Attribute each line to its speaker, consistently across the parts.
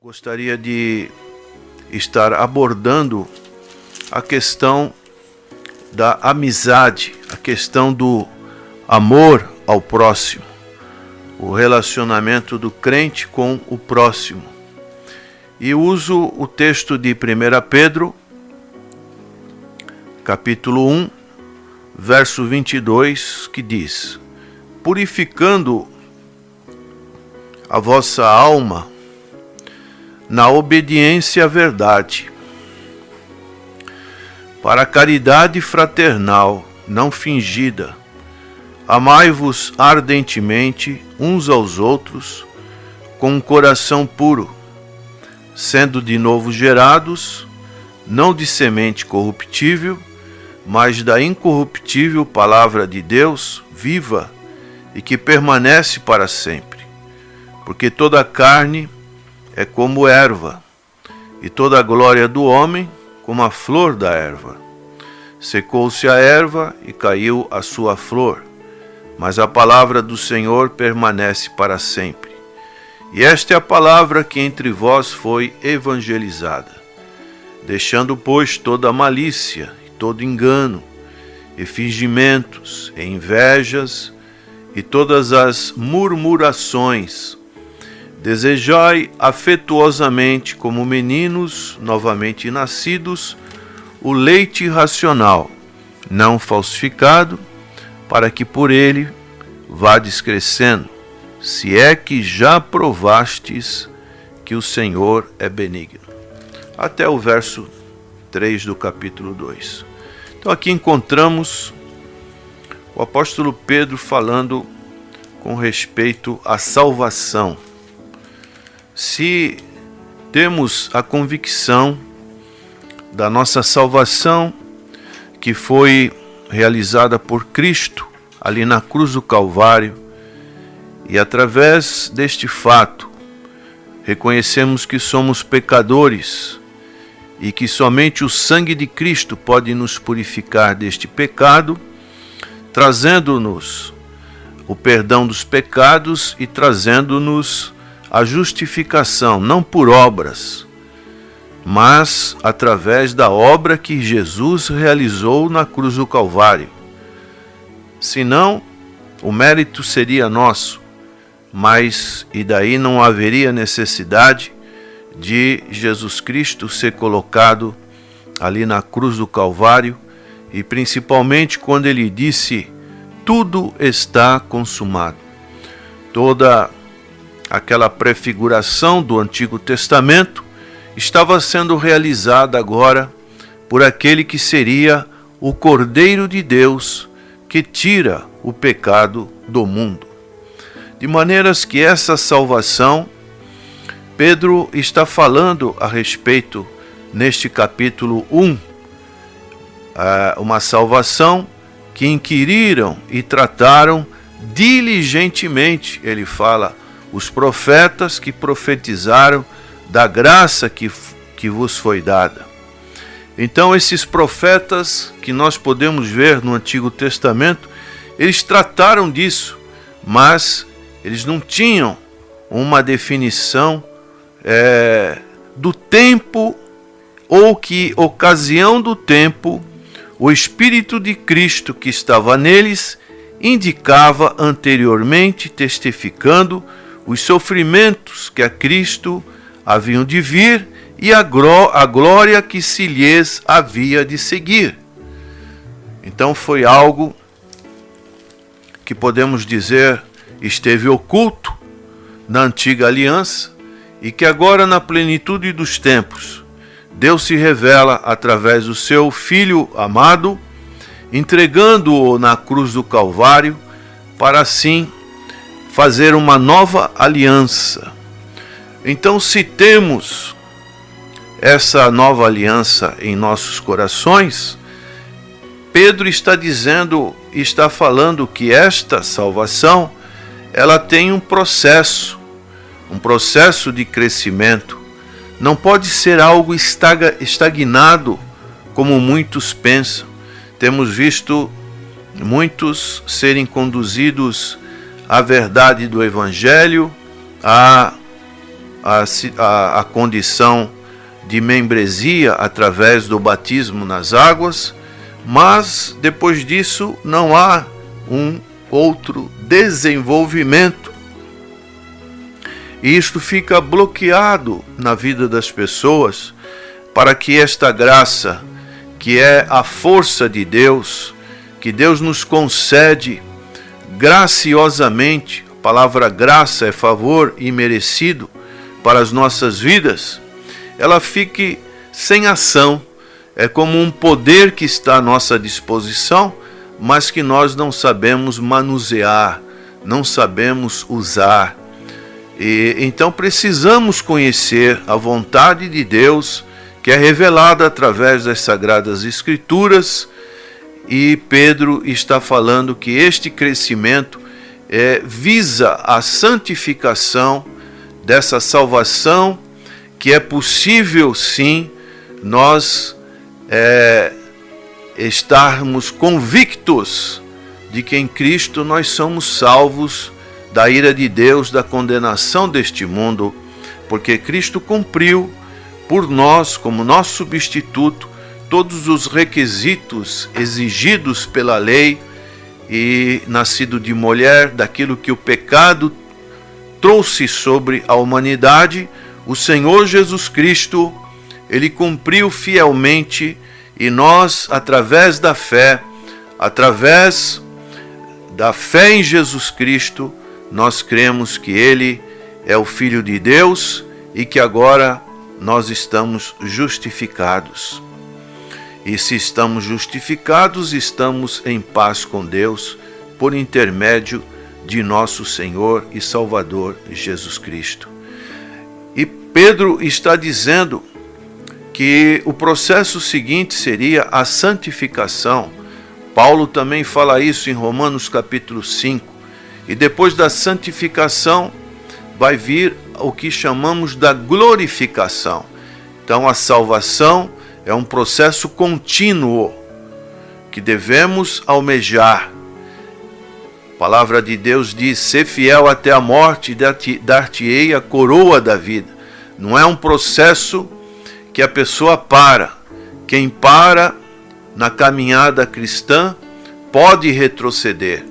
Speaker 1: Gostaria de estar abordando a questão da amizade, a questão do amor ao próximo, o relacionamento do crente com o próximo. E uso o texto de 1 Pedro, capítulo 1, verso 22, que diz: purificando a vossa alma na obediência à verdade, para a caridade fraternal não fingida, amai-vos ardentemente uns aos outros com um coração puro, sendo de novo gerados, não de semente corruptível, mas da incorruptível palavra de Deus, viva e que permanece para sempre. Porque toda a carne é como erva, e toda a glória do homem como a flor da erva. Secou-se a erva e caiu a sua flor, mas a palavra do Senhor permanece para sempre. E esta é a palavra que entre vós foi evangelizada. Deixando, pois, toda a malícia, e todo engano, e fingimentos, e invejas, e todas as murmurações, desejai afetuosamente, como meninos novamente nascidos, o leite racional, não falsificado, para que por ele vades crescendo, se é que já provastes que o Senhor é benigno. Até o verso 3 do capítulo 2. Então aqui encontramos o apóstolo Pedro falando com respeito à salvação. Se temos a convicção da nossa salvação, que foi realizada por Cristo ali na cruz do Calvário, e através deste fato reconhecemos que somos pecadores e que somente o sangue de Cristo pode nos purificar deste pecado, trazendo-nos o perdão dos pecados e trazendo-nos a justificação, não por obras, mas através da obra que Jesus realizou na cruz do Calvário. Senão, o mérito seria nosso, mas e daí não haveria necessidade de Jesus Cristo ser colocado ali na cruz do Calvário, e principalmente quando ele disse: tudo está consumado. Toda aquela prefiguração do Antigo Testamento estava sendo realizada agora por aquele que seria o Cordeiro de Deus que tira o pecado do mundo. De maneiras que essa salvação, Pedro está falando a respeito neste capítulo 1, uma salvação que inquiriram e trataram diligentemente, ele fala, os profetas que profetizaram da graça que vos foi dada. Então, esses profetas que nós podemos ver no Antigo Testamento, eles trataram disso, mas eles não tinham uma definição do tempo, ou que ocasião do tempo o Espírito de Cristo que estava neles indicava anteriormente, testificando os sofrimentos que a Cristo haviam de vir e a glória que se lhes havia de seguir. Então foi algo que podemos dizer esteve oculto na antiga aliança e que agora, na plenitude dos tempos, Deus se revela através do seu Filho amado, entregando-o na cruz do Calvário para assim fazer uma nova aliança. Então, se temos essa nova aliança em nossos corações, Pedro está dizendo, está falando que esta salvação, ela tem um processo de crescimento. Não pode ser algo estagnado, como muitos pensam. Temos visto muitos serem conduzidos à verdade do Evangelho, a a condição de membresia através do batismo nas águas, mas depois disso não há um outro desenvolvimento. E isto fica bloqueado na vida das pessoas para que esta graça, que é a força de Deus, que Deus nos concede graciosamente, a palavra graça é favor imerecido para as nossas vidas, ela fique sem ação. É como um poder que está à nossa disposição, mas que nós não sabemos manusear, não sabemos usar. E então precisamos conhecer a vontade de Deus, que é revelada através das Sagradas Escrituras, e Pedro está falando que este crescimento visa a santificação dessa salvação, que é possível sim nós estarmos convictos de que em Cristo nós somos salvos da ira de Deus, da condenação deste mundo, porque Cristo cumpriu por nós, como nosso substituto, todos os requisitos exigidos pela lei, e nascido de mulher, daquilo que o pecado trouxe sobre a humanidade, o Senhor Jesus Cristo, ele cumpriu fielmente, e nós, através da fé em Jesus Cristo, nós cremos que ele é o Filho de Deus e que agora nós estamos justificados. E se estamos justificados, estamos em paz com Deus por intermédio de nosso Senhor e Salvador Jesus Cristo. E Pedro está dizendo que o processo seguinte seria a santificação. Paulo também fala isso em Romanos capítulo 5. E depois da santificação vai vir o que chamamos da glorificação. Então a salvação é um processo contínuo que devemos almejar. A palavra de Deus diz: ser fiel até a morte, dar-te-ei a coroa da vida. Não é um processo que a pessoa para. Quem para na caminhada cristã pode retroceder,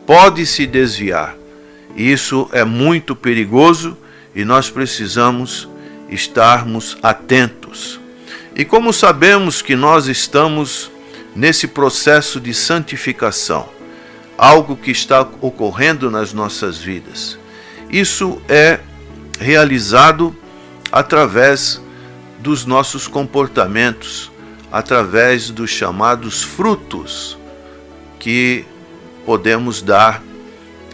Speaker 1: pode se desviar. Isso é muito perigoso e nós precisamos estarmos atentos. E como sabemos que nós estamos nesse processo de santificação, algo que está ocorrendo nas nossas vidas, isso é realizado através dos nossos comportamentos, através dos chamados frutos que podemos dar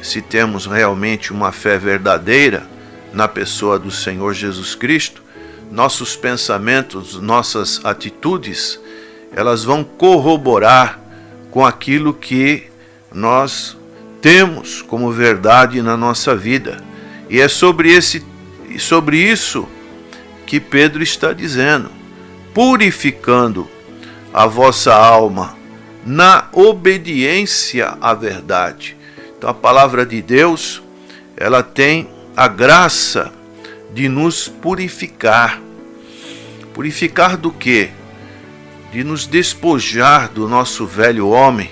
Speaker 1: se temos realmente uma fé verdadeira na pessoa do Senhor Jesus Cristo. Nossos pensamentos, nossas atitudes, elas vão corroborar com aquilo que nós temos como verdade na nossa vida. E é sobre isso que Pedro está dizendo: purificando a vossa alma na obediência à verdade. Então a palavra de Deus, ela tem a graça de nos purificar. Purificar do quê? De nos despojar do nosso velho homem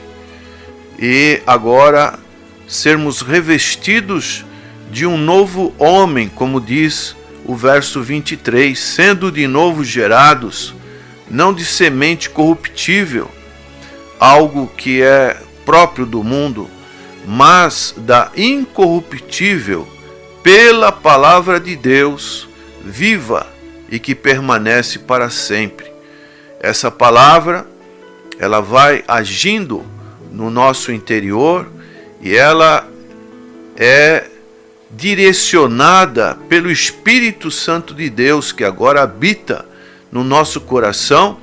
Speaker 1: e agora sermos revestidos de um novo homem, como diz o verso 23, sendo de novo gerados, não de semente corruptível, algo que é próprio do mundo, mas da incorruptível, pela palavra de Deus, viva e que permanece para sempre. Essa palavra, ela vai agindo no nosso interior e ela é direcionada pelo Espírito Santo de Deus, que agora habita no nosso coração.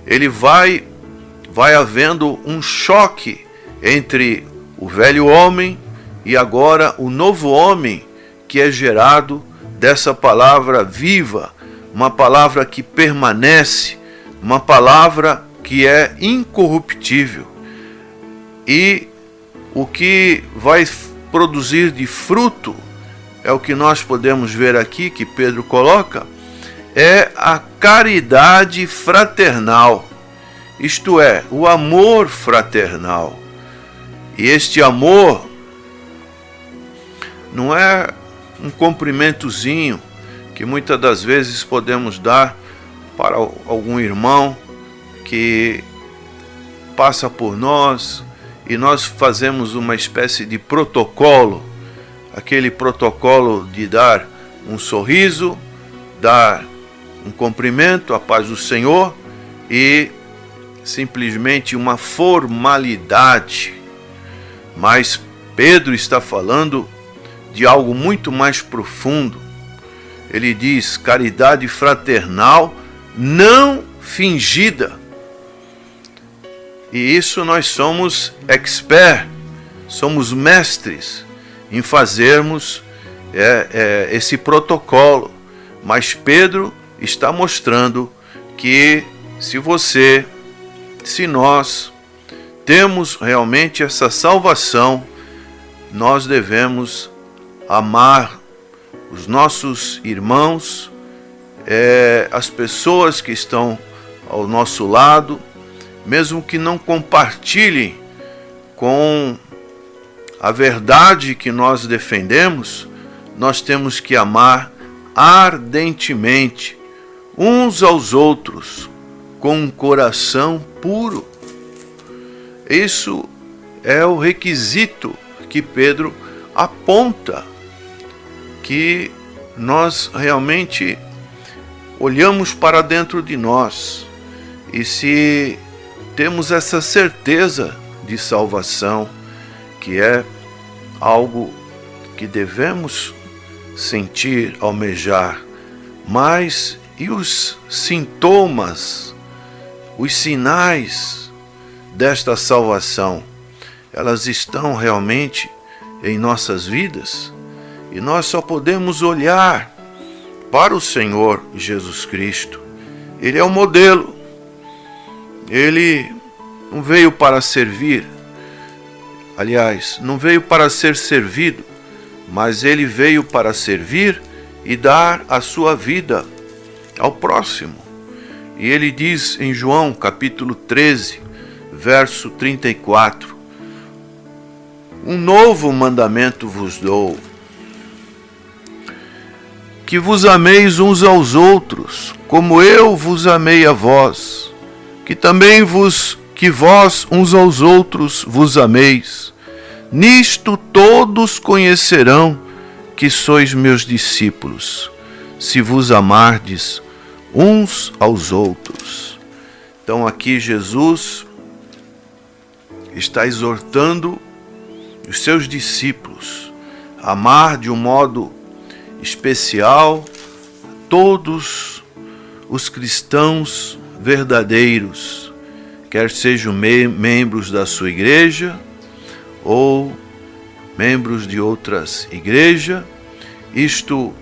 Speaker 1: Ele vai havendo um choque entre o velho homem e agora o novo homem, que é gerado dessa palavra viva, uma palavra que permanece, uma palavra que é incorruptível. E o que vai produzir de fruto é o que nós podemos ver aqui, que Pedro coloca, é a caridade fraternal, isto é, o amor fraternal. E este amor não é um cumprimentozinho que muitas das vezes podemos dar para algum irmão que passa por nós e nós fazemos uma espécie de protocolo, aquele protocolo de dar um sorriso, dar um cumprimento, a paz do Senhor, e simplesmente uma formalidade. Mas Pedro está falando de algo muito mais profundo. Ele diz: caridade fraternal não fingida. E isso nós somos expert, somos mestres em fazermos esse protocolo. Mas Pedro está mostrando que se nós temos realmente essa salvação, nós devemos amar os nossos irmãos, as pessoas que estão ao nosso lado, mesmo que não compartilhem com a verdade que nós defendemos, nós temos que amar ardentemente uns aos outros com um coração puro. Isso é o requisito que Pedro aponta, que nós realmente olhamos para dentro de nós, e se temos essa certeza de salvação, que é algo que devemos sentir, almejar, mas e os sintomas, os sinais desta salvação, elas estão realmente em nossas vidas? E nós só podemos olhar para o Senhor Jesus Cristo. Ele é o modelo. Ele não veio para servir, aliás, não veio para ser servido, mas ele veio para servir e dar a sua vida ao próximo. E ele diz em João capítulo 13, verso 34, um novo mandamento vos dou, que vos ameis uns aos outros, como eu vos amei a vós, que vós uns aos outros vos ameis. Nisto todos conhecerão que sois meus discípulos, se vos amardes uns aos outros. Então aqui Jesus está exortando os seus discípulos a amar de um modo especial todos os cristãos verdadeiros, quer sejam membros da sua igreja ou membros de outras igrejas. Isto,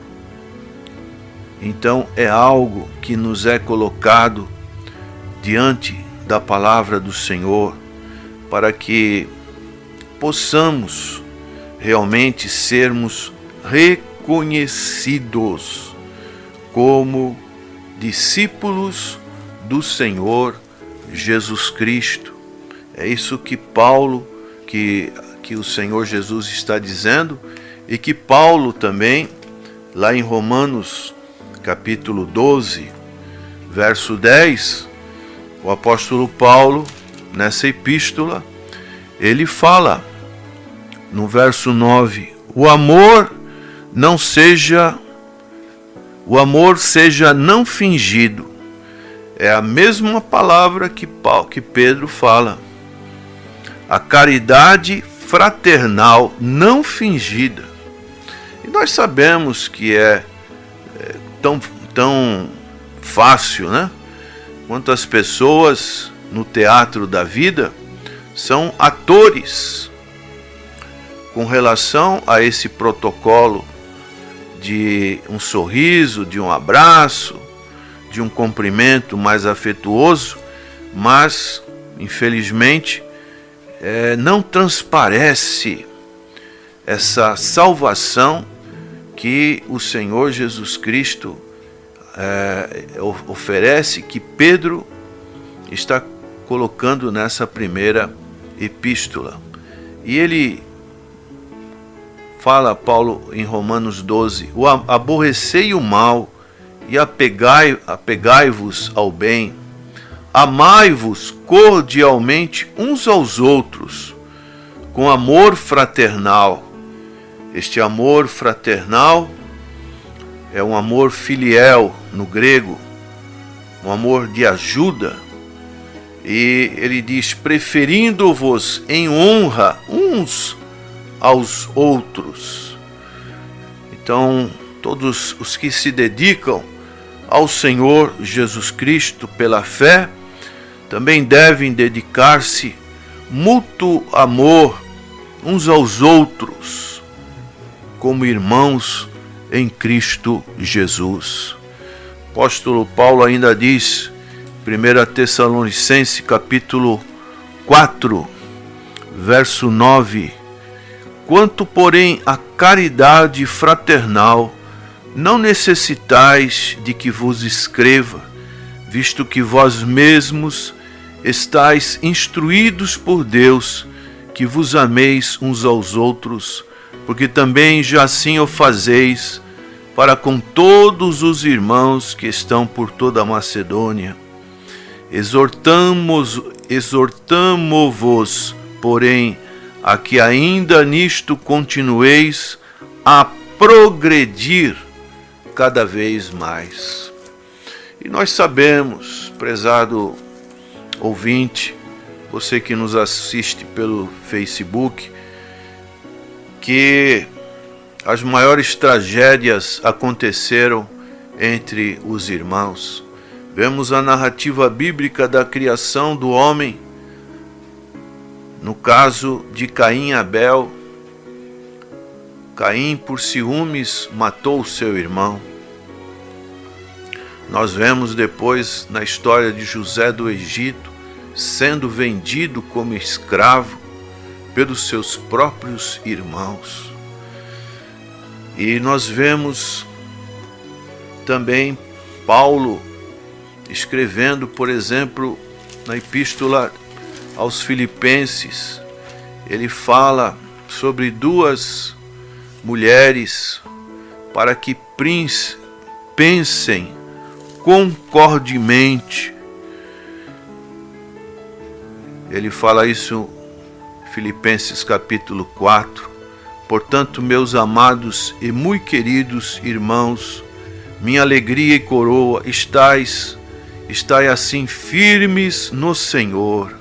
Speaker 1: então, é algo que nos é colocado diante da palavra do Senhor, para que possamos realmente sermos reconhecidos como discípulos do Senhor Jesus Cristo. É isso que Paulo, que o Senhor Jesus está dizendo, e que Paulo também, lá em Romanos capítulo 12, verso 10, o apóstolo Paulo, nessa epístola, ele fala no verso 9, o amor seja não fingido. É a mesma palavra que Pedro fala. A caridade fraternal não fingida. E nós sabemos que é tão fácil, né? Quantas pessoas no teatro da vida são atores com relação a esse protocolo de um sorriso, de um abraço, de um cumprimento mais afetuoso, mas, infelizmente, não transparece essa salvação que o Senhor Jesus Cristo oferece, que Pedro está colocando nessa primeira epístola. E ele fala, Paulo, em Romanos 12, aborrecei o mal e apegai-vos ao bem, amai-vos cordialmente uns aos outros, com amor fraternal. Este amor fraternal é um amor filial no grego, um amor de ajuda. E ele diz, preferindo-vos em honra uns aos outros. Então, todos os que se dedicam ao Senhor Jesus Cristo pela fé, também devem dedicar-se mútuo amor uns aos outros, como irmãos em Cristo Jesus. O apóstolo Paulo ainda diz, 1 Tessalonicenses capítulo 4, verso 9, quanto, porém, à caridade fraternal, não necessitais de que vos escreva, visto que vós mesmos estáis instruídos por Deus, que vos ameis uns aos outros, porque também já assim o fazeis para com todos os irmãos que estão por toda a Macedônia. Exortamo-vos, porém, a que ainda nisto continueis a progredir cada vez mais. E nós sabemos, prezado ouvinte, você que nos assiste pelo Facebook, que as maiores tragédias aconteceram entre os irmãos. Vemos a narrativa bíblica da criação do homem, no caso de Caim e Abel. Caim, por ciúmes, matou o seu irmão. Nós vemos depois na história de José do Egito, sendo vendido como escravo pelos seus próprios irmãos. E nós vemos também Paulo escrevendo, por exemplo, na epístola aos Filipenses, ele fala sobre duas mulheres para que pensem concordemente. Ele fala isso em Filipenses capítulo 4. Portanto, meus amados e muito queridos irmãos, minha alegria e coroa, estai assim firmes no Senhor,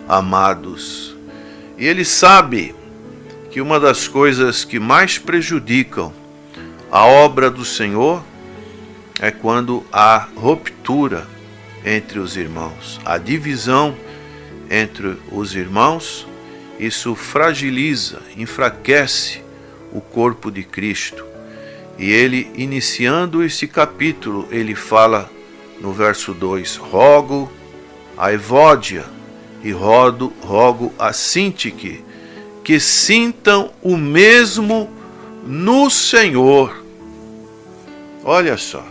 Speaker 1: amados. E ele sabe que uma das coisas que mais prejudicam a obra do Senhor é quando há ruptura entre os irmãos, a divisão entre os irmãos. Isso fragiliza, enfraquece o corpo de Cristo. E ele, iniciando esse capítulo, ele fala no verso 2, rogo a Evódia e rogo a Sintique, que sintam o mesmo no Senhor. Olha só,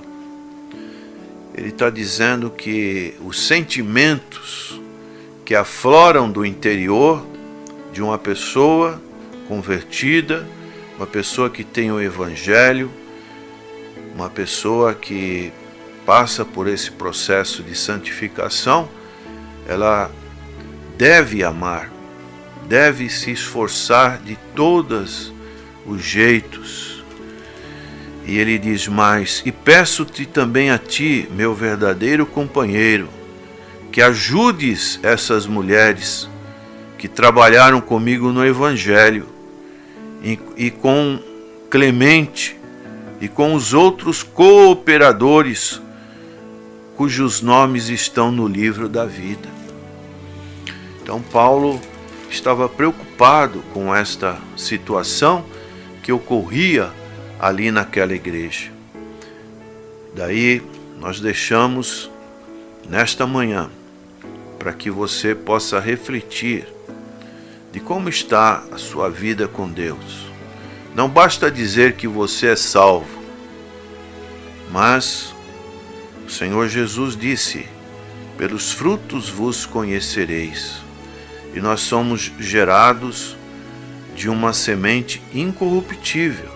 Speaker 1: ele está dizendo que os sentimentos que afloram do interior de uma pessoa convertida, uma pessoa que tem o Evangelho, uma pessoa que passa por esse processo de santificação, ela deve amar, deve se esforçar de todos os jeitos. E ele diz mais, e peço-te também a ti, meu verdadeiro companheiro, que ajudes essas mulheres que trabalharam comigo no Evangelho, e com Clemente e com os outros cooperadores cujos nomes estão no livro da vida. Então Paulo estava preocupado com esta situação que ocorria ali naquela igreja. Daí nós deixamos nesta manhã para que você possa refletir de como está a sua vida com Deus, Não basta dizer que você é salvo, mas o Senhor Jesus disse: pelos frutos vos conhecereis. E nós somos gerados de uma semente incorruptível.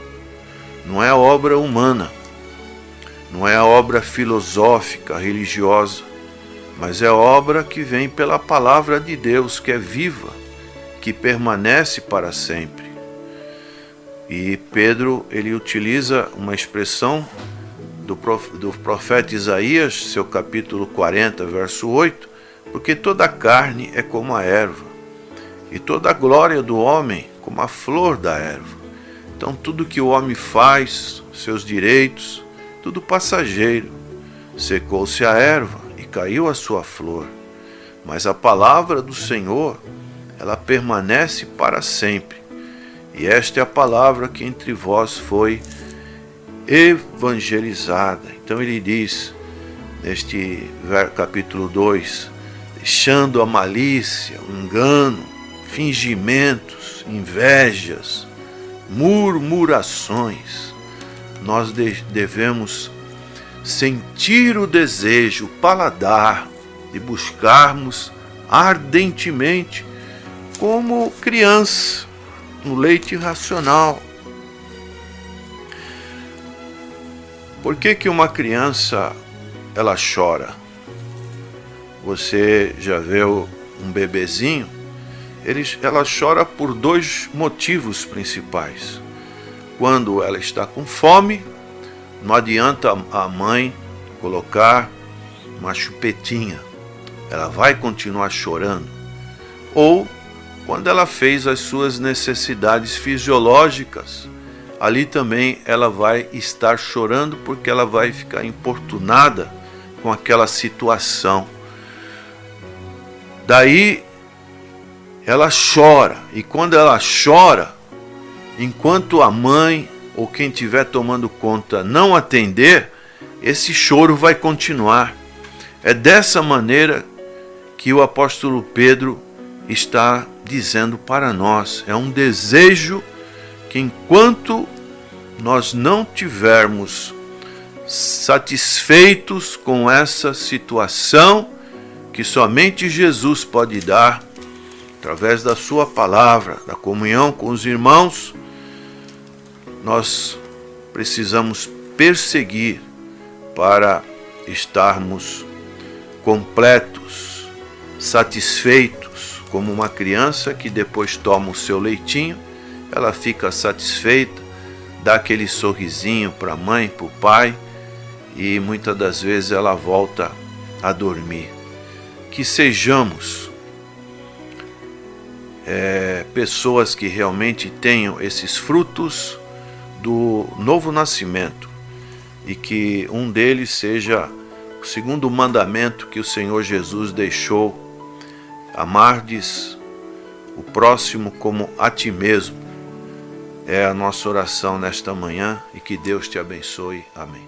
Speaker 1: Não é obra humana, não é obra filosófica, religiosa, mas é obra que vem pela palavra de Deus, que é viva, que permanece para sempre. E Pedro, ele utiliza uma expressão do profeta Isaías, seu capítulo 40, verso 8, porque toda a carne é como a erva, e toda a glória do homem como a flor da erva. Então tudo que o homem faz, seus direitos, tudo passageiro. Secou-se a erva e caiu a sua flor, mas a palavra do Senhor, ela permanece para sempre. E esta é a palavra que entre vós foi evangelizada. Então ele diz, neste capítulo 2, deixando a malícia, o engano, fingimentos, invejas, murmurações, nós devemos sentir o desejo, o paladar de buscarmos ardentemente, como criança, no leite racional. Por que uma criança ela chora? Você já viu um bebezinho? Ela chora por dois motivos principais. Quando ela está com fome, não adianta a mãe colocar uma chupetinha, ela vai continuar chorando. Ou quando ela fez as suas necessidades fisiológicas, ali também ela vai estar chorando, porque ela vai ficar importunada com aquela situação. Daí ela chora, e quando ela chora, enquanto a mãe ou quem estiver tomando conta não atender, esse choro vai continuar. É dessa maneira que o apóstolo Pedro está dizendo para nós. É um desejo que, enquanto nós não tivermos satisfeitos com essa situação que somente Jesus pode dar, através da sua palavra, da comunhão com os irmãos, nós precisamos perseguir para estarmos completos, satisfeitos, como uma criança que depois toma o seu leitinho, ela fica satisfeita, dá aquele sorrisinho para a mãe, para o pai, e muitas das vezes ela volta a dormir. Que sejamos pessoas que realmente tenham esses frutos do novo nascimento, e que um deles seja o segundo mandamento que o Senhor Jesus deixou: amardes o próximo como a ti mesmo. É a nossa oração nesta manhã, e que Deus te abençoe. Amém.